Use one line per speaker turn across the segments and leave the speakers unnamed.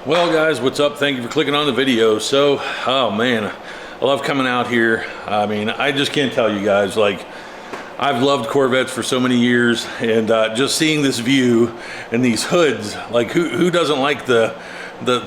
Well guys, what's up? Thank you for clicking on the video. So, oh man, I love coming out here. I mean, I just can't tell you guys, like, I've loved Corvettes for so many years, and just seeing this view and these hoods, like who doesn't like the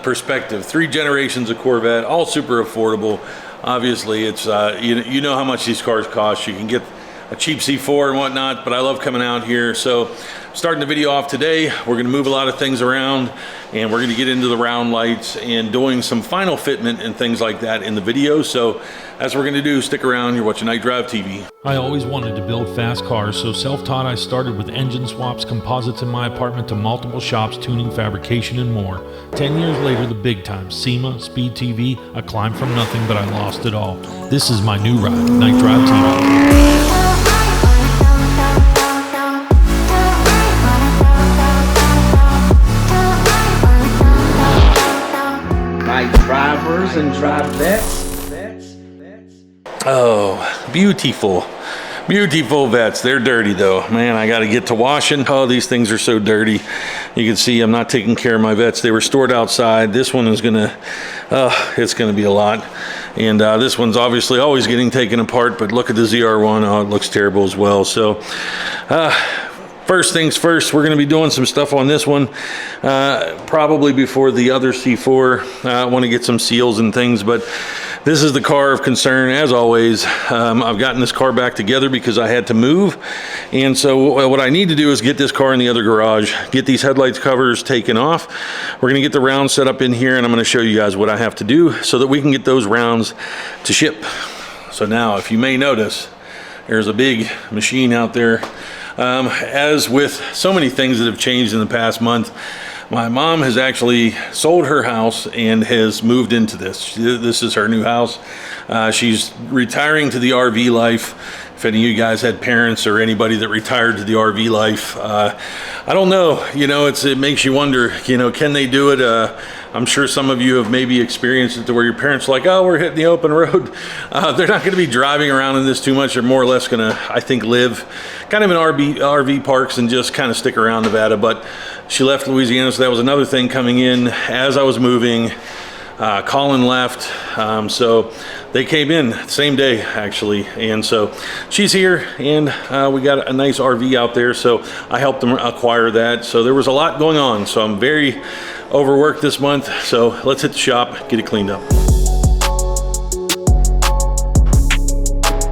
perspective? 3 generations of Corvette, all super affordable. Obviously, it's you know how much these cars cost. You can get a cheap C4 and whatnot, but I love coming out here. So starting the video off today, we're gonna move a lot of things around, and we're gonna get into the round lights and doing some final fitment and things like that in the video. So that's what we're gonna do. Stick around, you're watching KnightDriveTV.
I always wanted to build fast cars, so self-taught I started with engine swaps, composites in my apartment, to multiple shops, tuning, fabrication, and more. 10 years later, the big time, SEMA, Speed TV, I climbed from nothing, but I lost it all. This is my new ride, KnightDriveTV.
Drivers and drivettes.
Oh, beautiful vets. They're dirty though, man. I got to get to washing. Oh, these things are so dirty. You can see I'm not taking care of my vets. They were stored outside. This one is gonna it's gonna be a lot, and this one's obviously always getting taken apart. But look at the ZR1. Oh, it looks terrible as well. So first things first, we're going to be doing some stuff on this one, probably before the other C4. I want to get some seals and things, but this is the car of concern, as always. I've gotten this car back together because I had to move, and so what I need to do is get this car in the other garage, get these headlights covers taken off. We're going to get the rounds set up in here, and I'm going to show you guys what I have to do so that we can get those rounds to ship. So now, if you may notice, there's a big machine out there. As with so many things that have changed in the past month, my mom has actually sold her house and has moved into this. This is her new house. She's retiring to the RV life. If any of you guys had parents or anybody that retired to the RV life, I don't know, you know, it makes you wonder, you know, can they do it? I'm sure some of you have maybe experienced it to where your parents are like, oh, we're hitting the open road. They're not going to be driving around in this too much. They're more or less going to, I think, live kind of in RV parks and just kind of stick around Nevada. But she left Louisiana, so that was another thing coming in as I was moving. Colin left, so they came in the same day actually, and so she's here, and we got a nice RV out there, so I helped them acquire that. So there was a lot going on, so I'm very overworked this month. So let's hit the shop, get it cleaned up.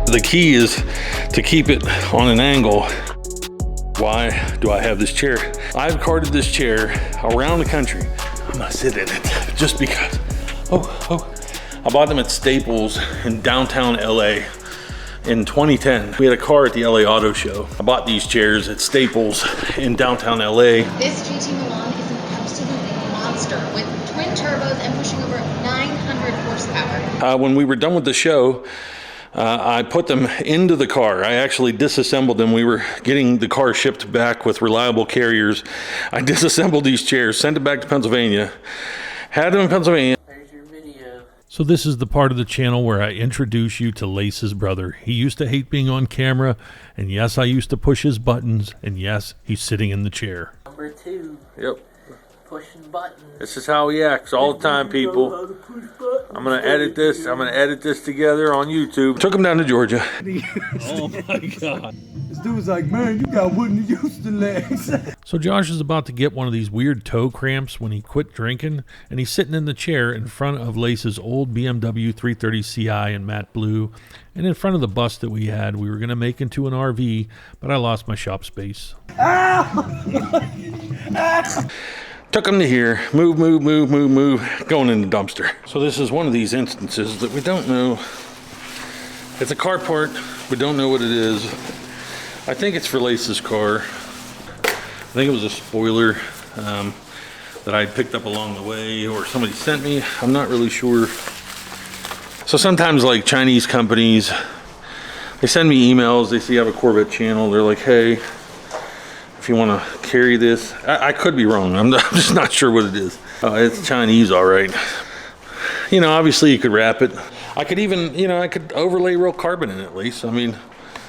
The key is to keep it on an angle. Why do I have this chair? I've carted this chair around the country. I'm gonna sit in it just because. I bought them at Staples in downtown LA in 2010. We had a car at the LA Auto Show. I bought these chairs at Staples in downtown LA.
This GT Milan is an absolute monster with twin turbos and pushing over 900 horsepower.
When we were done with the show, I put them into the car. I actually disassembled them. We were getting the car shipped back with reliable carriers. I disassembled these chairs, sent it back to Pennsylvania, had them in Pennsylvania.
So this is the part of the channel where I introduce you to Lace's brother. He used to hate being on camera, and yes, I used to push his buttons, and yes, he's sitting in the chair.
Number 2.
Yep.
Pushing buttons.
This is how he acts all the time, people. I'm gonna edit this. I'm gonna edit this together on YouTube. Took him down to Georgia.
Oh my God.
This dude was like, man, you got wooden Houston legs.
So Josh is about to get one of these weird toe cramps when he quit drinking, and he's sitting in the chair in front of Lace's old BMW 330 Ci in matte blue, and in front of the bus that we had. We were gonna make into an RV, but I lost my shop space.
Took him to here, move, going in the dumpster. So this is one of these instances that we don't know. It's a car part, we don't know what it is. I think it's for Lace's car. I think it was a spoiler that I picked up along the way, or somebody sent me. I'm not really sure. So sometimes, like Chinese companies, they send me emails. They see I have a Corvette channel. They're like, hey, if you want to carry this. I could be wrong. I'm just not sure what it is. It's Chinese, all right. You know, obviously you could wrap it. I could even, you know, I could overlay real carbon in it, at least. I mean,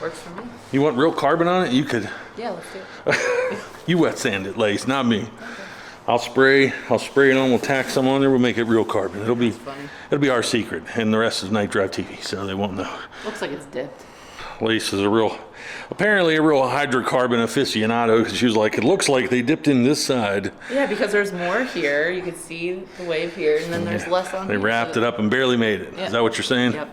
Works for me.
You want real carbon on it? You could.
Yeah, let's do it.
You wet sand it, Lace, not me. I'll spray it on. We'll tack some on there. We'll make it real carbon. It'll be our secret, and the rest is Night Drive TV, so they won't know.
Looks like it's dipped.
Lace is apparently a real hydrocarbon aficionado, because she was like, it looks like they dipped in this side.
Yeah, because there's more here. You can see the wave here, and then there's less on
They
here,
wrapped
so-
it up and barely made it.
Yep.
Is that what you're saying?
Yep.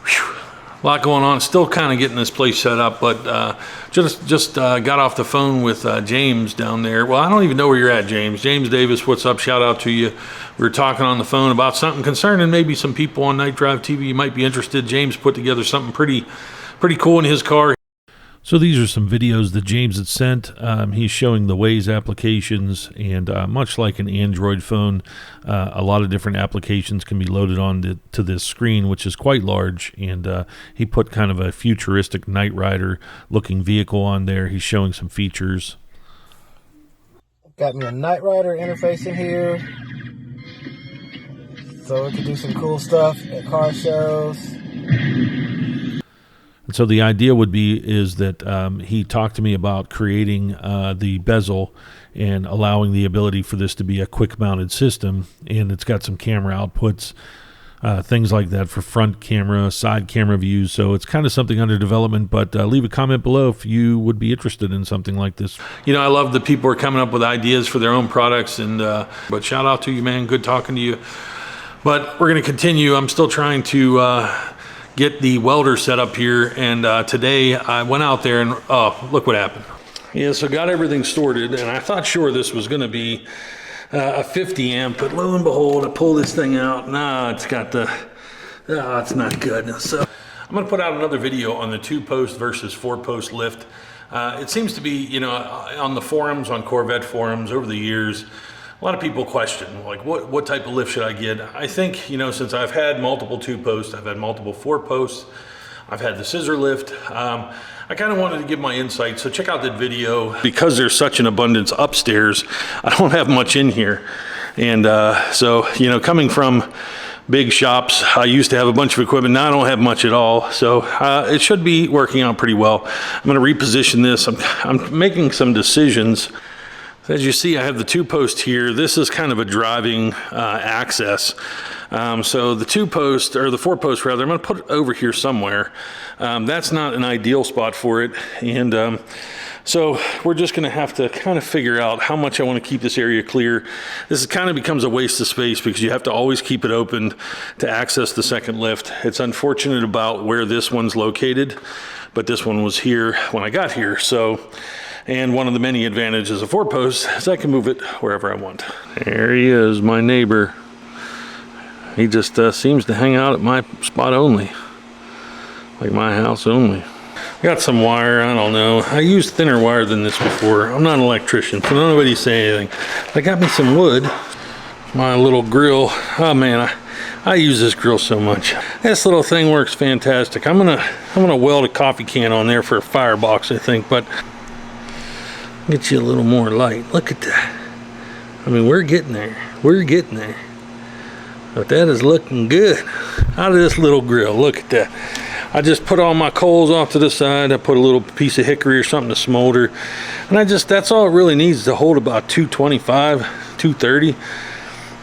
Whew. A lot going on. Still kind of getting this place set up, but just got off the phone with James down there. Well, I don't even know where you're at, James. James Davis, what's up? Shout out to you. We were talking on the phone about something concerning maybe some people on Night Drive TV. You might be interested. James put together something pretty cool in his car.
So these are some videos that James had sent. He's showing the Waze applications, and much like an Android phone, a lot of different applications can be loaded on to this screen, which is quite large. And he put kind of a futuristic Knight Rider looking vehicle on there. He's showing some features.
Got me a Knight Rider interface in here, so we can do some cool stuff at car shows.
And so the idea is that he talked to me about creating the bezel and allowing the ability for this to be a quick mounted system. And it's got some camera outputs, things like that for front camera, side camera views. So it's kind of something under development, but leave a comment below if you would be interested in something like this.
You know, I love that people are coming up with ideas for their own products, and but shout out to you, man. Good talking to you. But we're going to continue. I'm still trying to get the welder set up here, and today I went out there and look what happened. Yeah, so got everything sorted, and I thought sure this was going to be a 50 amp, but lo and behold, I pull this thing out. Nah, it's got it's not good. So I'm going to put out another video on the 2-post versus 4-post lift. It seems to be, you know, on the forums, on Corvette forums over the years, a lot of people question, like, what type of lift should I get? I think, you know, since I've had multiple 2-posts, I've had multiple 4-posts, I've had the scissor lift, I kind of wanted to give my insight, so check out that video. Because there's such an abundance upstairs, I don't have much in here. And so, you know, coming from big shops, I used to have a bunch of equipment, now I don't have much at all. So it should be working out pretty well. I'm gonna reposition this. I'm making some decisions. As you see, I have the 2-post here. This is kind of a driving access. So the 2-post, or the 4-post rather, I'm gonna put it over here somewhere. That's not an ideal spot for it. And so we're just gonna have to kind of figure out how much I wanna keep this area clear. This kind of becomes a waste of space because you have to always keep it open to access the second lift. It's unfortunate about where this one's located, but this one was here when I got here. So. And one of the many advantages of 4-posts is I can move it wherever I want. There he is, my neighbor. He just seems to hang out at my spot only, like my house only. I got some wire, I don't know. I used thinner wire than this before. I'm not an electrician, so nobody say anything. I got me some wood. My little grill. Oh man, I use this grill so much. This little thing works fantastic. I'm gonna weld a coffee can on there for a firebox, I think, but get you a little more light. Look at that. I mean, we're getting there. We're getting there. But that is looking good. Out of this little grill, look at that. I just put all my coals off to the side. I put a little piece of hickory or something to smolder. And that's all it really needs to hold about 225, 230.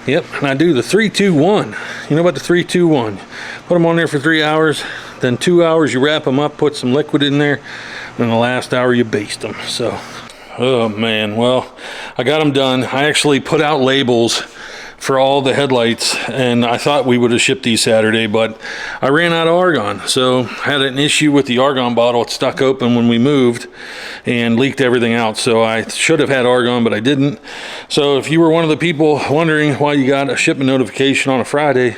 Yep, and I do the 3-2-1. You know about the 3-2-1? Put them on there for 3 hours. Then 2 hours you wrap them up, put some liquid in there. And the last hour you baste them, so. Oh man, well, I got them done. I actually put out labels for all the headlights, and I thought we would have shipped these Saturday, but I ran out of argon. So I had an issue with the argon bottle. It stuck open when we moved and leaked everything out. So I should have had argon, but I didn't. So if you were one of the people wondering why you got a shipment notification on a Friday,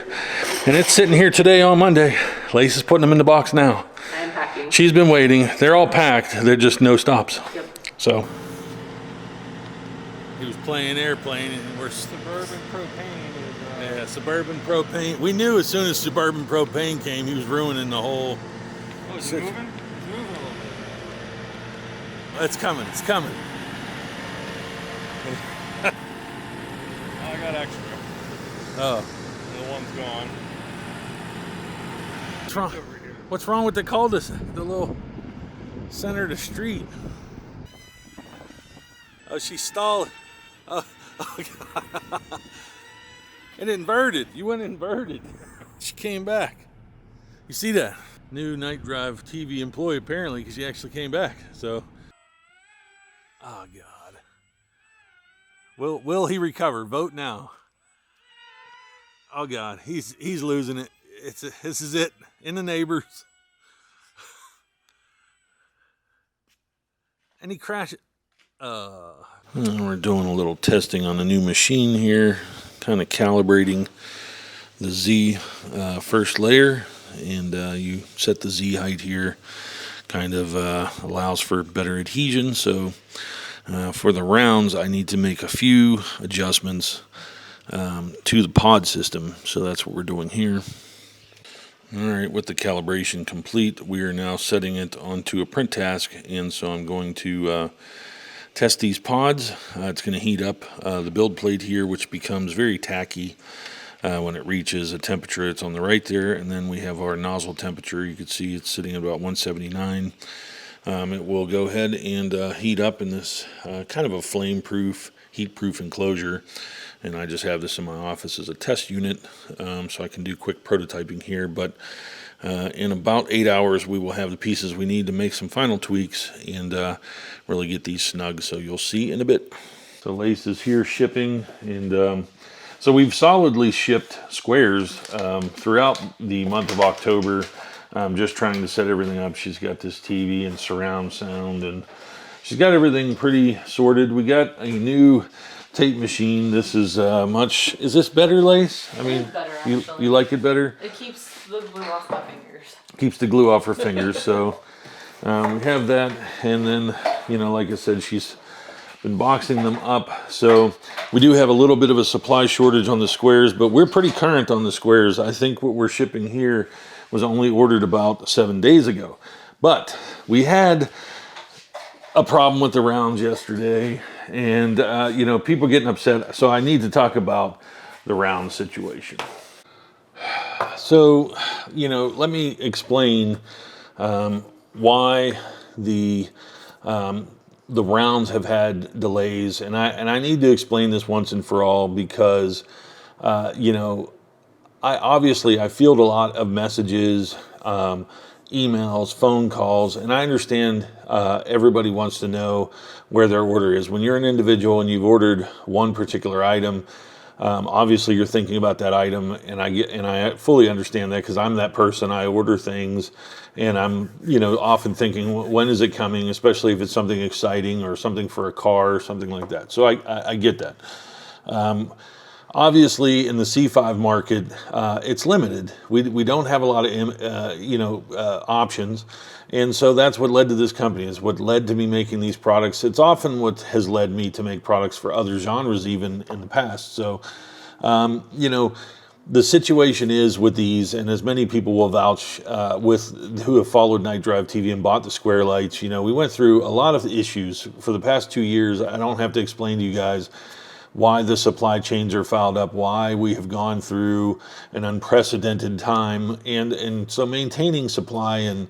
and it's sitting here today on Monday, Lace is putting them in the box now.
I'm packing.
She's been waiting. They're all packed. They're just no stops.
Yep.
So. He was playing airplane, and we're
Suburban propane is,
yeah, Suburban propane. We knew as soon as Suburban propane came, he was ruining the whole.
oh, it's moving? It's moving a little bit.
It's coming. It's coming.
I got extra.
Oh,
The one's gone.
what's wrong? What's wrong with the cul-de-sac? The little center of the street. Oh, she's stalling. It inverted. You went inverted. She came back. You see that? New Night Drive TV employee apparently, because she actually came back. So, oh God. Will he recover? Vote now. Oh God, he's losing it. This is it. In the neighbors. And he crashed it. We're doing a little testing on the new machine here, kind of calibrating the Z first layer, and you set the Z height here, kind of allows for better adhesion. So for the rounds, I need to make a few adjustments to the pod system. So that's what we're doing here. All right, with the calibration complete, we are now setting it onto a print task, and so I'm going to test these pods. It's going to heat up the build plate here, which becomes very tacky when it reaches a temperature. It's on the right there, and then we have our nozzle temperature. You can see it's sitting at about 179. It will go ahead and heat up in this kind of a flame-proof, heat-proof enclosure. And I just have this in my office as a test unit, so I can do quick prototyping here. But in about 8 hours, we will have the pieces we need to make some final tweaks and really get these snug. So you'll see in a bit. So Lace is here shipping, and so we've solidly shipped squares throughout the month of October. Just trying to set everything up. She's got this TV and surround sound, and she's got everything pretty sorted. We got a new tape machine. This is is this better, Lace? I mean,
better,
you like it better?
It keeps the glue off my fingers.
Keeps the glue off her fingers. So we have that, and then, you know, like I said, she's been boxing them up. So we do have a little bit of a supply shortage on the squares, but we're pretty current on the squares. I think what we're shipping here was only ordered about 7 days ago. But we had a problem with the rounds yesterday, and you know, people getting upset. So I need to talk about the round situation. So, you know, let me explain why the rounds have had delays, and I need to explain this once and for all, because you know, I field a lot of messages, emails, phone calls, and I understand everybody wants to know where their order is. When you're an individual and you've ordered one particular item, obviously you're thinking about that item, and I fully understand that, because I'm that person. I order things, and I'm, you know, often thinking, when is it coming, especially if it's something exciting or something for a car or something like that. So I get that. Obviously, in the C5 market, it's limited. We don't have a lot of options, and so that's what led to this company. It's what led to me making these products. It's often what has led me to make products for other genres, even in the past. So, you know, the situation is with these, and as many people will vouch who have followed Night Drive TV and bought the square lights, you know, we went through a lot of issues for the past 2 years. I don't have to explain to you guys why the supply chains are fouled up, why we have gone through an unprecedented time, and so maintaining supply and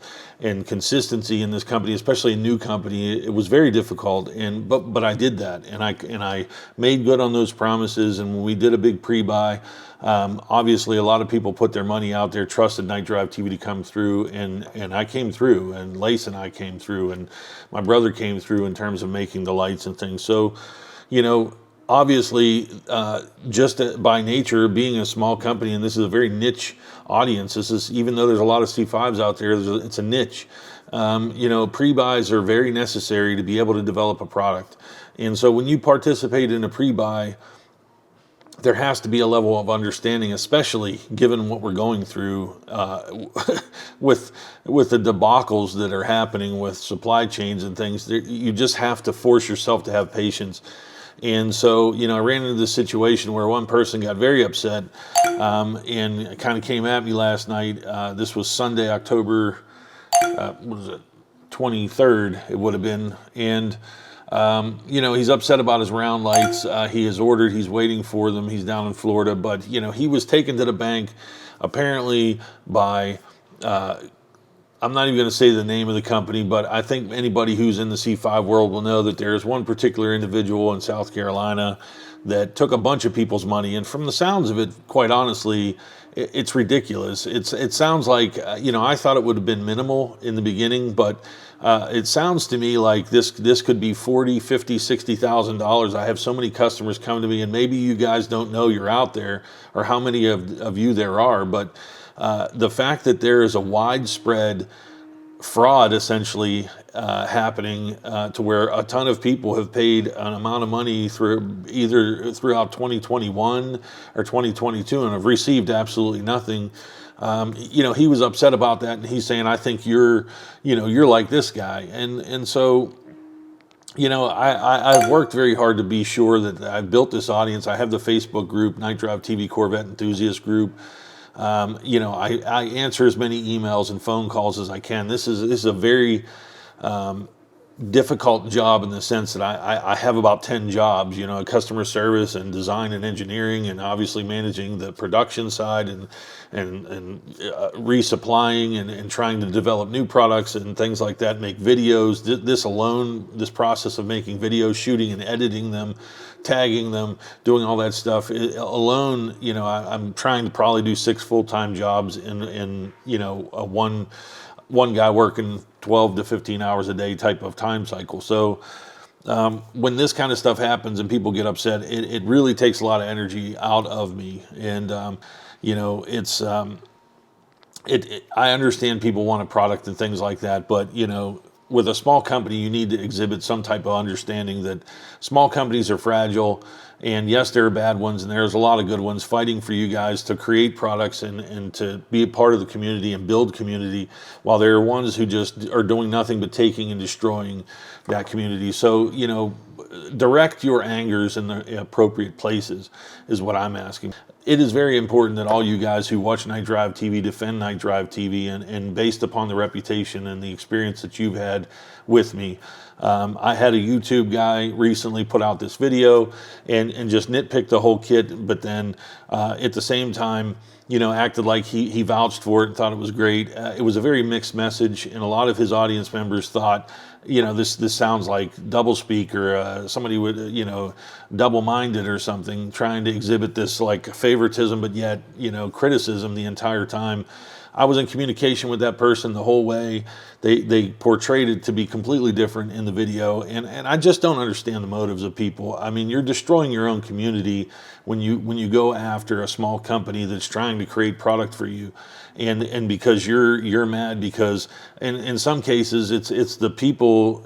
consistency in this company, especially a new company, it was very difficult. But I did that, and I made good on those promises. And when we did a big pre-buy, obviously a lot of people put their money out there, trusted Night Drive TV to come through, and I came through, and Lace and I came through, and my brother came through in terms of making the lights and things. So, you know, obviously, just by nature, being a small company, and this is a very niche audience, this is, even though there's a lot of C5s out there, it's a niche. You know, pre-buys are very necessary to be able to develop a product. And so when you participate in a pre-buy, there has to be a level of understanding, especially given what we're going through with the debacles that are happening with supply chains and things. You just have to force yourself to have patience. And so, you know, I ran into this situation where one person got very upset and kind of came at me last night. This was Sunday, October, 23rd, it would have been. And, you know, he's upset about his round lights. He has ordered, he's waiting for them. He's down in Florida. But, you know, he was taken to the bank apparently by... I'm not even going to say the name of the company, but I think anybody who's in the C5 world will know that there's one particular individual in South Carolina that took a bunch of people's money. And from the sounds of it, quite honestly, it's ridiculous. It sounds like, I thought it would have been minimal in the beginning, but it sounds to me like this could be $40,000, $50,000, $60,000. I have so many customers come to me, and maybe you guys don't know you're out there or how many of you there are, but the fact that there is a widespread fraud essentially happening to where a ton of people have paid an amount of money throughout 2021 or 2022 and have received absolutely nothing. He was upset about that, and he's saying, I think you're like this guy. And so, I've worked very hard to be sure that I've built this audience. I have the Facebook group, KnightDriveTV Corvette Enthusiast Group. I answer as many emails and phone calls as I can. This is a very difficult job in the sense that I have about 10 jobs, customer service and design and engineering, and obviously managing the production side and resupplying and trying to develop new products and things like that, make videos. This process of making videos, shooting and editing them, tagging them, doing all that stuff alone, I'm trying to probably do 6 full-time jobs in a one guy working 12 to 15 hours a day type of time cycle. So when this kind of stuff happens and people get upset, it really takes a lot of energy out of me. And I understand people want a product and things like that, but with a small company, you need to exhibit some type of understanding that small companies are fragile. And yes, there are bad ones, and there's a lot of good ones fighting for you guys to create products and to be a part of the community and build community, while there are ones who just are doing nothing but taking and destroying that community. So, direct your angers in the appropriate places is what I'm asking. It is very important that all you guys who watch Night Drive TV defend Night Drive TV, and based upon the reputation and the experience that you've had with me. I had a YouTube guy recently put out this video and just nitpicked the whole kit, but then at the same time, acted like he vouched for it and thought it was great. It was a very mixed message, and a lot of his audience members thought, this sounds like doublespeak or somebody would, double-minded or something, trying to exhibit this like favoritism, but yet, criticism the entire time. I was in communication with that person the whole way. They portrayed it to be completely different in the video, and I just don't understand the motives of people. I mean, you're destroying your own community when you go after a small company that's trying to create product for you, and because you're mad because in some cases it's the people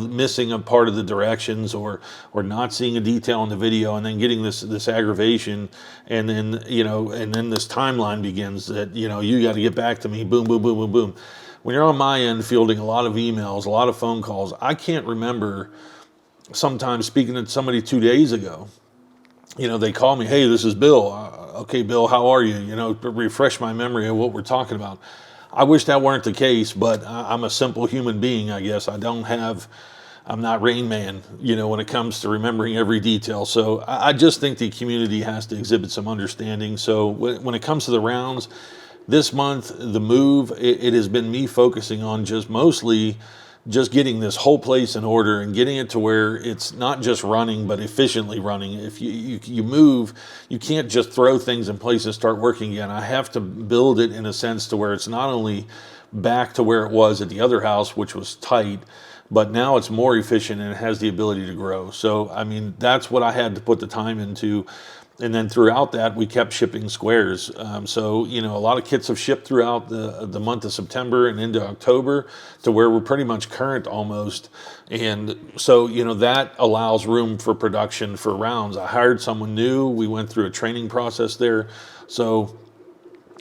missing a part of the directions or not seeing a detail in the video, and then getting this aggravation, and then this timeline begins that you got to get back to me, boom, boom, boom, boom, boom. When you're on my end fielding a lot of emails, a lot of phone calls, I can't remember sometimes speaking to somebody 2 days ago. They call me, hey, this is Bill. Okay, Bill, how are you? Refresh my memory of what we're talking about. I wish that weren't the case, but I'm a simple human being, I guess. I'm not Rain Man, when it comes to remembering every detail. So I just think the community has to exhibit some understanding. So when it comes to the rounds, this month, the move, it has been me focusing on mostly getting this whole place in order and getting it to where it's not just running, but efficiently running. If you move, you can't just throw things in place and start working again. I have to build it in a sense to where it's not only back to where it was at the other house, which was tight, but now it's more efficient and it has the ability to grow. So, that's what I had to put the time into. And then throughout that, we kept shipping squares. So, a lot of kits have shipped throughout the month of September and into October to where we're pretty much current almost. And so, that allows room for production for rounds. I hired someone new. We went through a training process there. So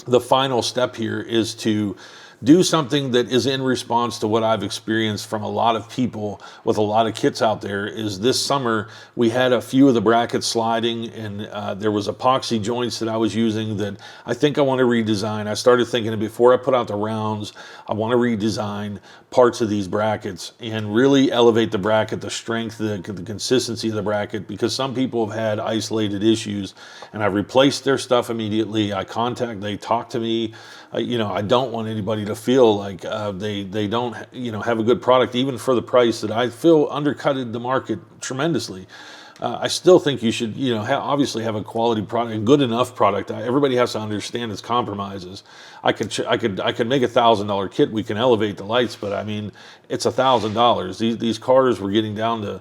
the final step here is to do something that is in response to what I've experienced from a lot of people with a lot of kits out there. Is this summer we had a few of the brackets sliding, and there was epoxy joints that I was using that I think I want to redesign. I started thinking before I put out the rounds, I want to redesign parts of these brackets and really elevate the bracket, the strength, the consistency of the bracket, because some people have had isolated issues, and I replaced their stuff immediately. They talk to me. I don't want anybody to feel like they don't have a good product, even for the price that I feel undercutted the market tremendously. I still think you should, you know, obviously have a quality product, a good enough product. Everybody has to understand its compromises. I could make $1,000 kit. We can elevate the lights, but I mean, it's $1,000. These cars were getting down to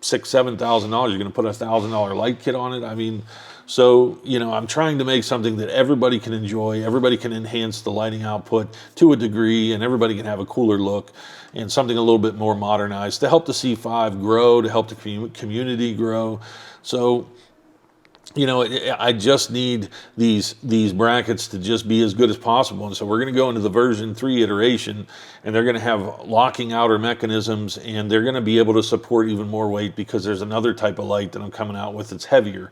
$6,000-7,000. You're going to put $1,000 light kit on it. I mean, so, you know, I'm trying to make something that everybody can enjoy. Everybody can enhance the lighting output to a degree, and everybody can have a cooler look and something a little bit more modernized to help the C5 grow, to help the community grow. So, you know, I just need these brackets to just be as good as possible. And so we're going to go into the version 3 iteration, and they're going to have locking outer mechanisms, and they're going to be able to support even more weight because there's another type of light that I'm coming out with that's heavier.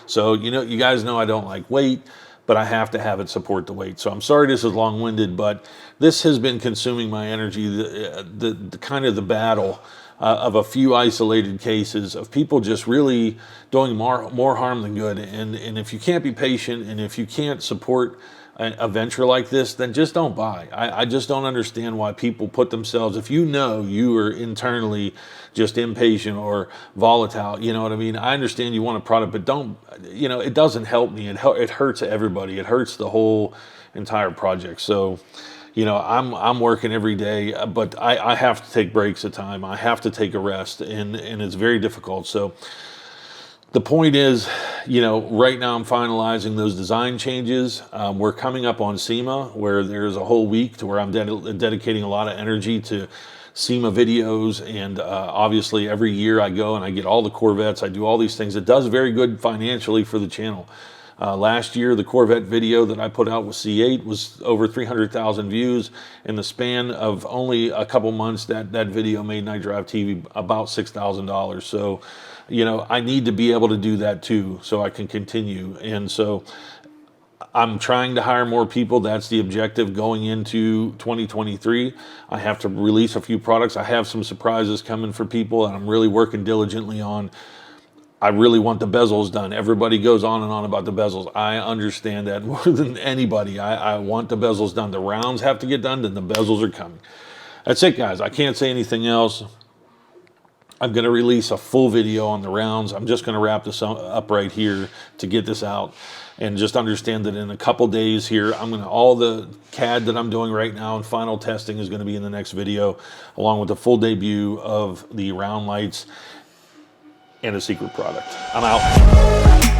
So, you know, you guys know I don't like weight, but I have to have it support the weight. So I'm sorry this is long-winded, but this has been consuming my energy, the kind of the battle of a few isolated cases of people just really doing more harm than good. And if you can't be patient, and if you can't support a venture like this, then just don't buy. I just don't understand why people put themselves, if you know you are internally just impatient or volatile, you know what I mean? I understand you want a product, but don't, you know, it doesn't help me. It hurts everybody. It hurts the whole entire project. So, you know, I'm working every day, but I have to take breaks at time. I have to take a rest, and it's very difficult. So the point is, you know, right now I'm finalizing those design changes. We're coming up on SEMA, where there's a whole week to where I'm dedicating a lot of energy to SEMA videos. And obviously every year I go and I get all the Corvettes. I do all these things. It does very good financially for the channel. Last year, the Corvette video that I put out with C8 was over 300,000 views. In the span of only a couple months, that video made KnightDriveTV about $6,000. So, you know, I need to be able to do that too, so I can continue. And so I'm trying to hire more people. That's the objective going into 2023. I have to release a few products. I have some surprises coming for people, and I'm really working diligently on. I really want the bezels done. Everybody goes on and on about the bezels. I understand that more than anybody. I want the bezels done. The rounds have to get done, then the bezels are coming. That's it, guys. I can't say anything else. I'm going to release a full video on the rounds. I'm just going to wrap this up right here to get this out. And just understand that in a couple days here, all the CAD that I'm doing right now and final testing is going to be in the next video, along with the full debut of the round lights and a secret product. I'm out.